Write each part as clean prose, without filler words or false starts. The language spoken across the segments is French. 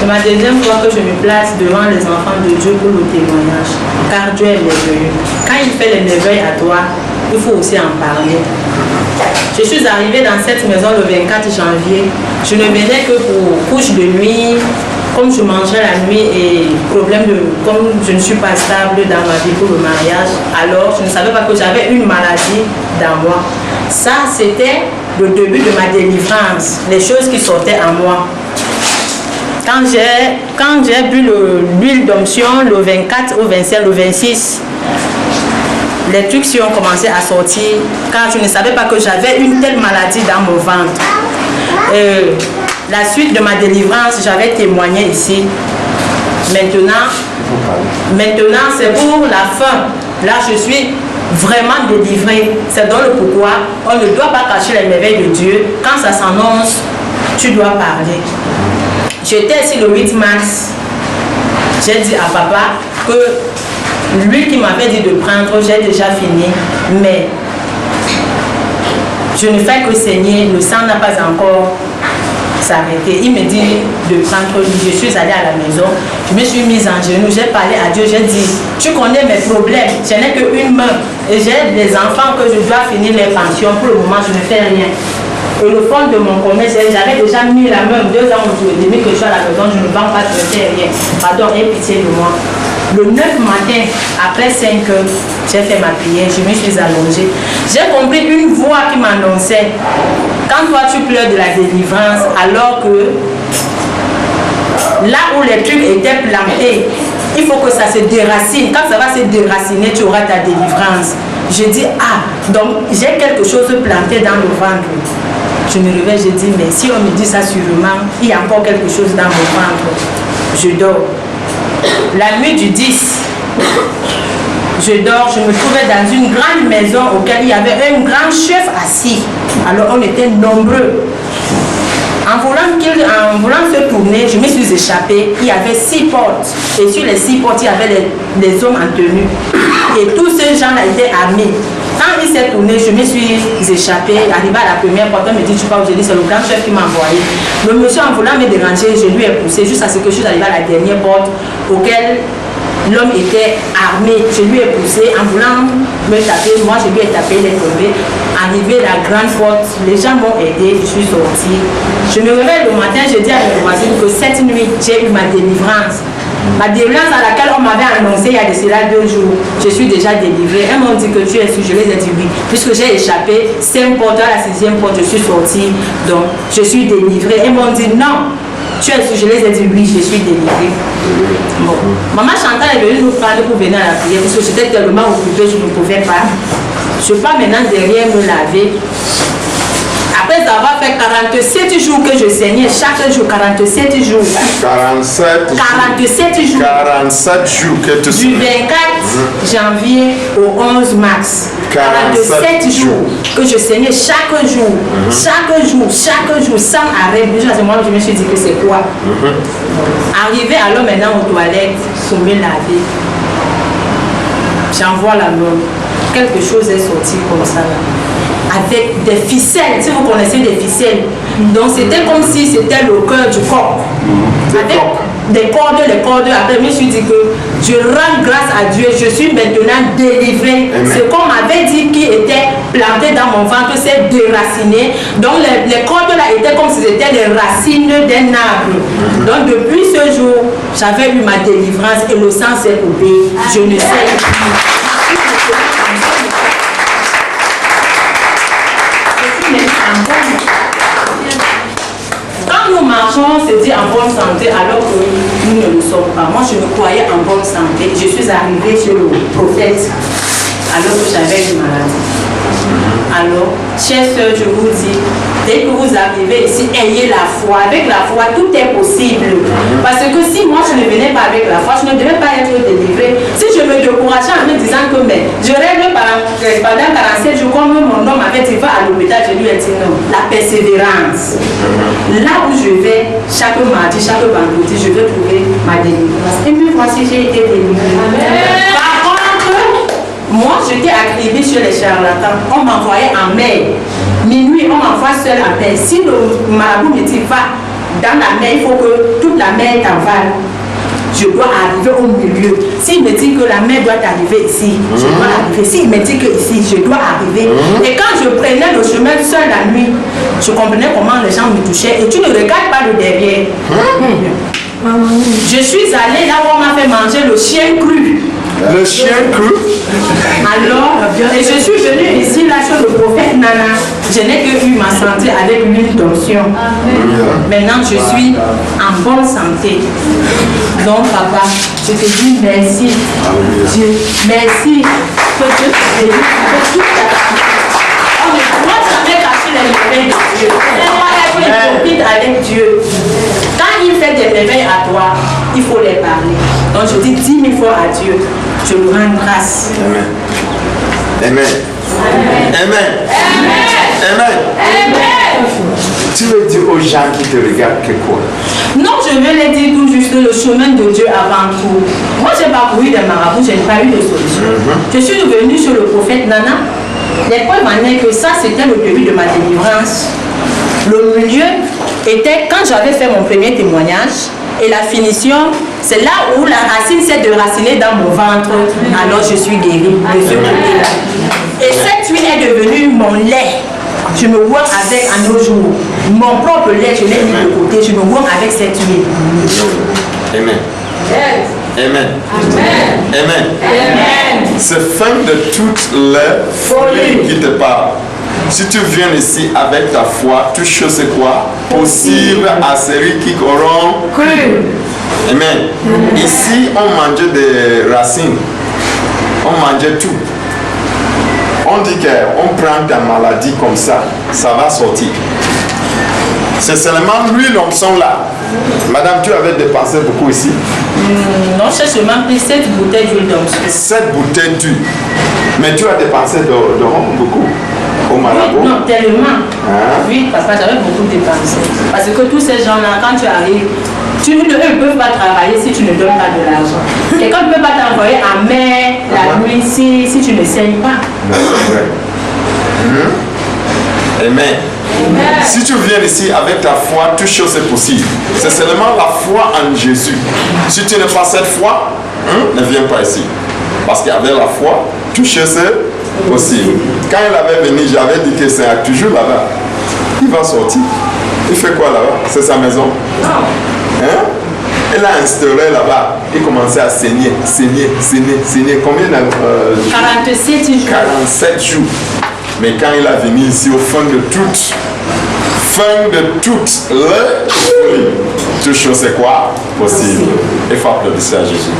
C'est ma deuxième fois que je me place devant les enfants de Dieu pour le témoignage. Car Dieu est merveilleux. Quand il fait les merveilles à toi, il faut aussi en parler. Je suis arrivée dans cette maison le 24 janvier. Je ne venais que pour couche de nuit, comme je mangeais la nuit et comme je ne suis pas stable dans ma vie pour le mariage, alors je ne savais pas que j'avais une maladie dans moi. Ça, c'était le début de ma délivrance, les choses qui sortaient en moi. Quand j'ai bu l'huile d'onction le 24, au 25, le 26, les trucs ont commencé à sortir car je ne savais pas que j'avais une telle maladie dans mon ventre. La suite de ma délivrance, j'avais témoigné ici. Maintenant c'est pour la fin. Là, je suis vraiment délivrée. C'est dans le pourquoi on ne doit pas cacher les merveilles de Dieu. Quand ça s'annonce, tu dois parler. J'étais ici le 8 mars. J'ai dit à papa que lui qui m'avait dit de prendre, j'ai déjà fini. Mais je ne fais que saigner. Le sang n'a pas encore s'arrêté. Il me dit de prendre. Je suis allée à la maison. Je me suis mise en genoux. J'ai parlé à Dieu. J'ai dit, tu connais mes problèmes. Je n'ai qu'une main. Et j'ai des enfants que je dois finir les pensions. Pour le moment, je ne fais rien. Et le fond de mon commerce, j'avais déjà mis la main 2 ans et demi que je suis à la maison, je ne vends pas, je ne fais rien. Pardon, aie pitié de moi. Le 9 matin, après 5 heures, j'ai fait ma prière, je me suis allongée. J'ai compris une voix qui m'annonçait, quand toi tu pleures de la délivrance, alors que là où les trucs étaient plantés, il faut que ça se déracine. Quand ça va se déraciner, tu auras ta délivrance. Je dis, donc j'ai quelque chose planté dans le ventre. Je me réveille, je dis, mais si on me dit ça sûrement, il y a encore quelque chose dans mon ventre. Je dors. La nuit du 10, je dors, je me trouvais dans une grande maison auquel il y avait un grand chef assis. Alors on était nombreux. En voulant se tourner, je me suis échappée. Il y avait 6 portes. Et sur les 6 portes, il y avait les hommes en tenue. Et tous ces gens-là étaient armés. Quand il s'est tourné, je me suis échappée. Arrivé à la première porte, on me dit, tu pars où? Je dis, c'est le grand chef qui m'a envoyé. Le monsieur, en voulant me déranger, je lui ai poussé jusqu'à ce que je suis arrivée à la dernière porte auquel l'homme était armé. Je lui ai poussé en voulant me taper. Moi, je lui ai tapé, il est tombé. Arrivé à la grande porte, les gens m'ont aidé, je suis sortie. Je me réveille le matin, je dis à mes voisines que cette nuit, j'ai eu ma délivrance. Ma délivrance à laquelle on m'avait annoncé il y a de cela 2 jours. Je suis déjà délivrée. Elles m'ont dit que tu es sûr, je les ai dit oui. Puisque j'ai échappé 5 portes, à la 6e porte, je suis sortie. Donc, je suis délivrée. Elles m'ont dit non. Tu es sûr, je les ai dit oui, je suis délivrée. Bon. Maman Chantal est venue nous parler pour venir à la prière, parce que j'étais tellement occupée, je ne pouvais pas. Je pars maintenant derrière me laver. Après avoir fait 47 jours que je saignais, chaque jour, 47 jours. 47 jours. 47 jours que tu saignais. Du 24 janvier au 11 mars. 47 jours que je saignais chaque jour. Chaque jour, sans arrêt. À ce moment, je me suis dit que c'est quoi. Arrivé alors maintenant aux toilettes, pour me laver. J'envoie la main. Quelque chose est sorti comme ça là. Avec des ficelles, si vous connaissez des ficelles. Donc c'était comme si c'était le cœur du corps. Avec des cordes, Après, je me suis dit que je rends grâce à Dieu, je suis maintenant délivrée. Ce qu'on m'avait dit qui était planté dans mon ventre, c'est déraciné. Donc les cordes là étaient comme si c'était les racines d'un arbre. Donc depuis ce jour, j'avais eu ma délivrance et le sang s'est coupé. Je ne sais plus. Quand nous marchons, on se dit en bonne santé alors que nous ne le sommes pas. Moi, je me croyais en bonne santé. Je suis arrivée chez le prophète alors que j'avais une maladie. Alors, chers soeurs, je vous dis, dès que vous arrivez ici, ayez la foi. Avec la foi, tout est possible. Parce que si moi, je ne venais pas avec la foi, je ne devais pas être délivrée. Si je me décourageais en me disant que je rêve pendant 47 jours, comme mon homme m'avait dit, va à l'hôpital, je lui ai dit non. La persévérance. Là où je vais, chaque mardi, chaque vendredi, je vais trouver ma délivrance. Et me voici, j'ai été délivrée. Par contre, moi, j'étais activée sur les charlatans. On m'envoyait en mail. Minuit, on m'envoie seul en mail. Si le marabout me dit, va dans la mer, il faut que toute la mer t'avale. Je dois arriver au milieu. S'il me dit que la mer doit arriver ici, je dois arriver. S'il me dit que ici, je dois arriver. Et quand je prenais le chemin seul la nuit, je comprenais comment les gens me touchaient. Et tu ne regardes pas le derrière. Je suis allée là où on m'a fait manger le chien cru. Le chien cru. Alors, et je suis venue ici, là, sur le prophète Nana. Je n'ai que eu ma santé avec une tension. Maintenant, je suis en bonne santé. Donc, papa, je te dis merci. Dieu, merci. Que Dieu te bénisse avec toute ta vie. On ne doit jamais cacher les merveilles de Dieu. On doit être hypocrite avec Dieu. Quand il fait des merveilles à toi, il faut les parler. Donc, je dis 10 000 fois à Dieu. Je lui rends grâce. Amen. Amen. Amen. Amen. Amen. Tu veux dire aux gens qui te regardent que quoi? Non, je veux les dire tout juste le chemin de Dieu avant tout. Moi, j'ai parcouru des marabouts, je n'ai pas eu de solution. Je suis revenue sur le prophète Nana. Les preuves en est que ça, c'était le début de ma délivrance. Le milieu était quand j'avais fait mon premier témoignage. Et la finition, c'est là où la racine s'est déracinée dans mon ventre. Alors je suis guérie de ce côté-là. Et cette huile est devenue mon lait. Je me vois avec en nos jours. Mon propre lait, je l'ai mis de côté. Je me vois avec cette huile. Amen. Amen. Amen. Amen. C'est fin de toute la folie qui te parle. Si tu viens ici avec ta foi, tout chose c'est quoi? Possible à celui qui auront cru. Amen. Ici, on mangeait des racines. On mangeait tout. On dit qu'on prend ta maladie comme ça va sortir. C'est seulement lui l'onction là. Madame, tu avais dépensé beaucoup ici? Non, j'ai seulement pris 7 bouteilles d'huile d'onction. 7 bouteilles d'huile. Mais tu as dépensé de beaucoup au marabout? Oui, non, tellement. Oui, papa, j'avais beaucoup dépensé. Parce que tous ces gens-là, quand tu arrives, eux ne peuvent pas travailler si tu ne donnes pas de l'argent. Quelqu'un ne peut pas t'envoyer en mer la nuit si tu ne saignes pas. Amen. Si tu viens ici avec ta foi, toute chose est possible. C'est seulement la foi en Jésus. Si tu n'as pas cette foi, ne viens pas ici. Parce qu'avec la foi, toute chose est possible. Quand il avait venu, j'avais dit que c'est toujours là-bas. Il va sortir. Il fait quoi là-bas? C'est sa maison. Il a instauré là-bas. Il commençait à saigner. Combien 47 jours. 47 jours. Mais quand il a venu ici, au fond de toute la folie, toute chose c'est quoi? Possible. Il faut applaudir à Jésus.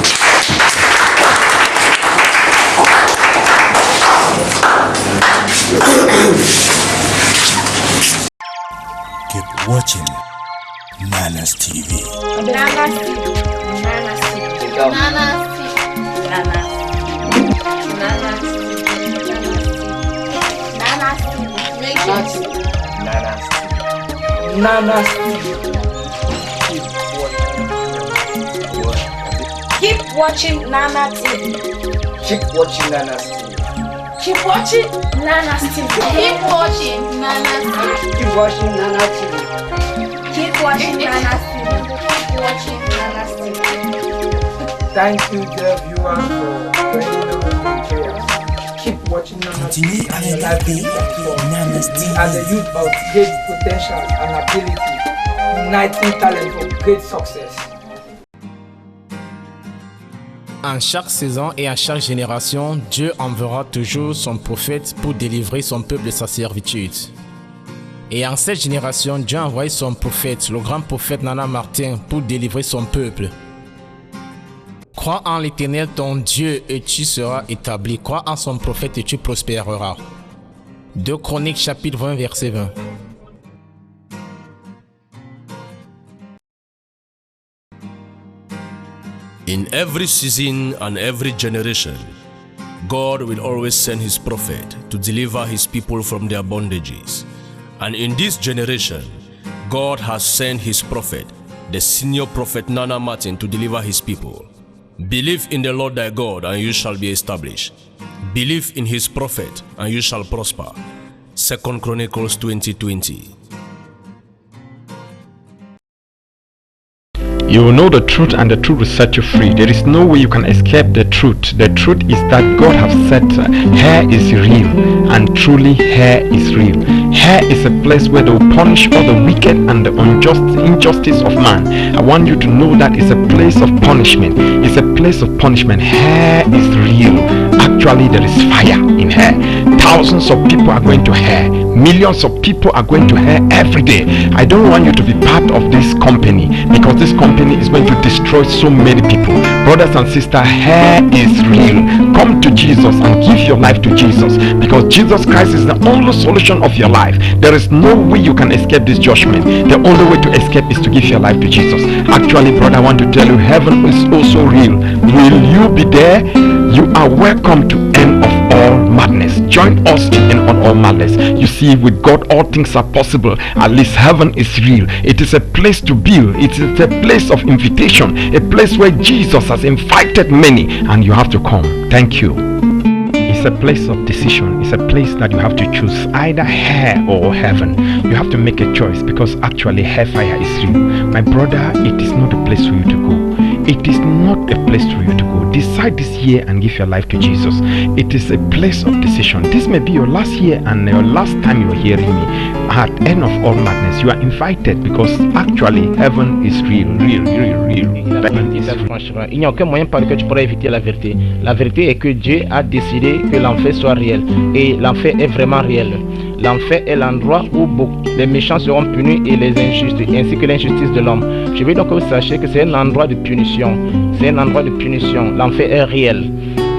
Keep watching Nana's TV. Nana's TV. Nana's TV. Nana's TV. Nana's TV. Nana's TV. Make it. Nana's Keep watching Nana TV. Keep watching Nana's TV. Keep watching Nana's TV. Keep watching Nana's TV. Keep watching Nana TV. Keep watching Nana's TV. Keep watching Nana's TV. Thank you, dear viewers, for joining us in prayers. Keep watching Nana Continue TV. à And your life regarder will be Nana's transformed. As a TV. youth of great potential and ability, uniting talent for great success. En chaque saison et à chaque génération, Dieu enverra toujours son prophète pour délivrer son peuple de sa servitude. Et en cette génération, Dieu a envoyé son prophète, le grand prophète Nana Martin, pour délivrer son peuple. Crois en l'Éternel ton Dieu et tu seras établi. Crois en son prophète et tu prospéreras. 2 Chroniques chapitre 20 verset 20. In every season and every generation, God will always send his prophet to deliver his people from their bondages. And in this generation, God has sent his prophet, the senior prophet Nana Martin, to deliver his people. Believe in the Lord thy God and you shall be established. Believe in his prophet and you shall prosper. 2 Chronicles 20:20. You will know the truth, and the truth will set you free. There is no way you can escape the truth. The truth is that God has said hell is real, and truly hell is real. Hell is a place where they will punish all the wicked and the injustice of man. I want you to know that it's a place of punishment. It's a place of punishment. Hell is real. Actually, there is fire in hell. Thousands of people are going to hell. Millions of people are going to hell every day. I don't want you to be part of this company, because this company is going to destroy so many people. Brothers and sisters, hell is real. Come to Jesus and give your life to Jesus, because Jesus Christ is the only solution of your life. There is no way you can escape this judgment. The only way to escape is to give your life to Jesus. Actually, brother, I want to tell you, heaven is also real. Will you be there? You are welcome to End of All Madness. Join us in End of All Madness. You see, with God all things are possible. At least heaven is real. It is a place to build. It is a place of invitation, a place where Jesus has invited many, and you have to come. Thank you. It's a place of decision. It's a place that you have to choose either hell or heaven. You have to make a choice, because actually hellfire is real. My brother, it is not a place for you to go. It is not a place for you to go. Decide this year and give your life to Jesus. It is a place of decision. This may be your last year and your last time you are hearing me. At End of All Madness, you are invited, because actually heaven is real. Il n'y a aucun moyen par lequel tu pourrais éviter la vérité. La vérité est que Dieu a décidé que l'enfer soit réel. Et l'enfer est vraiment réel. L'enfer est l'endroit où les méchants seront punis et les injustes, ainsi que l'injustice de l'homme. Je veux donc que vous sachiez que c'est un endroit de punition. C'est un endroit de punition. L'enfer est réel.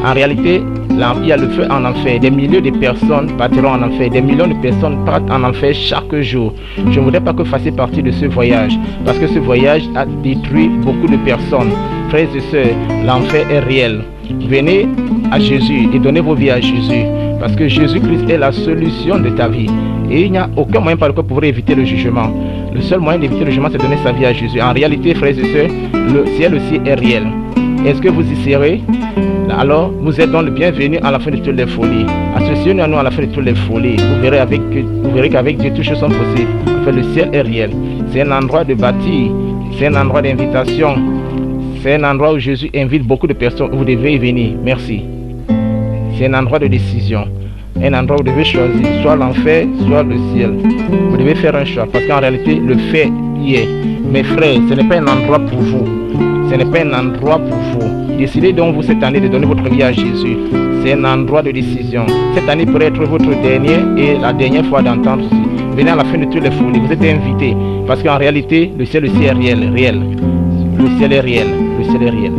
En réalité, il y a le feu en enfer. Des milliers de personnes partiront en enfer. Des millions de personnes partent en enfer chaque jour. Je ne voudrais pas que vous fassiez partie de ce voyage, parce que ce voyage a détruit beaucoup de personnes. Frères et sœurs, l'enfer est réel. Venez à Jésus et donnez vos vies à Jésus, parce que Jésus-Christ est la solution de ta vie. Et il n'y a aucun moyen par lequel vous pourrez éviter le jugement. Le seul moyen d'éviter le jugement, c'est de donner sa vie à Jésus. En réalité, frères et sœurs, le ciel aussi est réel. Est-ce que vous y serez? Alors, vous êtes donc le bienvenu à la fin de toutes les folies. Associez-nous à nous à la fin de toutes les folies. Vous verrez qu'avec Dieu, toutes choses sont possibles. Enfin, le ciel est réel. C'est un endroit de bâtir. C'est un endroit d'invitation. C'est un endroit où Jésus invite beaucoup de personnes. Vous devez y venir. Merci. C'est un endroit de décision. Un endroit où vous devez choisir soit l'enfer, soit le ciel. Vous devez faire un choix, parce qu'en réalité, le fait y est. Mes frères, ce n'est pas un endroit pour vous. Ce n'est pas un endroit pour vous. Décidez donc vous cette année de donner votre vie à Jésus. C'est un endroit de décision. Cette année pourrait être votre dernière et la dernière fois d'entendre ceci. Venez à la fin de toutes les folies. Vous êtes invités, parce qu'en réalité, le ciel est réel. Le ciel est réel. Le ciel est réel.